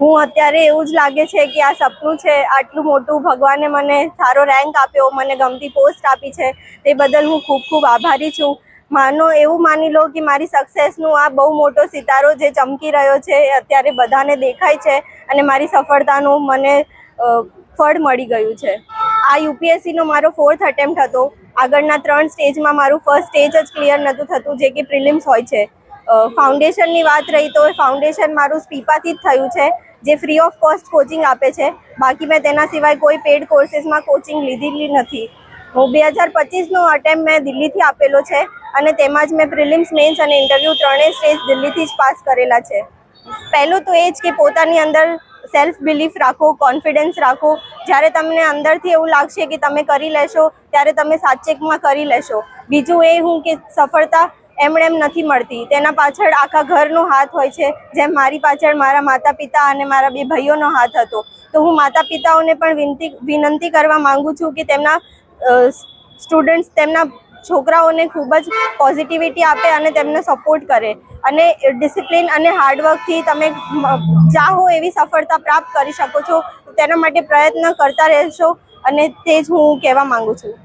હું અત્યારે એવું જ લાગે છે કે આ સપનું છે, આટલું મોટું ભગવાને મને સારો રેન્ક આપ્યો, મને ગમતી પોસ્ટ આપી છે, તે બદલ હું ખૂબ ખૂબ આભારી છું. માનો એવું માની લો કે મારી સક્સેસનું આ બહુ મોટો સિતારો જે ચમકી રહ્યો છે અત્યારે બધાને દેખાય છે અને મારી સફળતાનું મને ફળ મળી ગયું છે. આ યુપીએસસીનો મારો 4th અટેમ્પ્ટ હતો. આગળના 3 સ્ટેજમાં મારું ફર્સ્ટ સ્ટેજ જ ક્લિયર નહોતું થતું, જે કે પ્રિલિમ્સ હોય છે. ફાઉન્ડેશનની વાત રહી તો ફાઉન્ડેશન મારું સ્પીપાથી જ થયું છે, જે ફ્રી ઓફ કોસ્ટ કોચિંગ આપે છે. બાકી મેં તેના સિવાય કોઈ પેડ કોર્સીસમાં કોચિંગ લીધેલી નથી. હું 2025નો અટેમ્પ્ટ મેં દિલ્હીથી આપેલો છે અને તેમાં જ મેં પ્રિલિમ્સ, મેન્સ અને ઇન્ટરવ્યૂ ત્રણેય સ્ટેજ દિલ્હીથી જ પાસ કરેલા છે. પહેલું તો એ જ કે પોતાની અંદર સેલ્ફ બિલીફ રાખો, કોન્ફિડન્સ રાખો. જ્યારે તમને અંદરથી એવું લાગશે કે તમે કરી લેશો, ત્યારે તમે સાચેકમાં કરી લેશો. બીજું એ હું કે સફળતા એમણે એમ નથી મળતી, તેના પાછળ આખા ઘરનો હાથ હોય છે. જેમ મારી પાછળ મારા માતા પિતા અને મારા 2 ભાઈઓનો હાથ હતો, તો હું માતા પિતાઓને પણ વિનંતી કરવા માંગુ છું કે તેમના સ્ટુડન્ટ્સ, તેમના છોકરાઓને ખૂબ જ પોઝિટિવિટી આપે અને તેમને સપોર્ટ કરે. અને ડિસિપ્લિન અને હાર્ડવર્કથી તમે ચાહો એવી સફળતા પ્રાપ્ત કરી શકો છો. તેના માટે પ્રયત્ન કરતા રહેશો અને તે જ હું કહેવા માંગુ છું.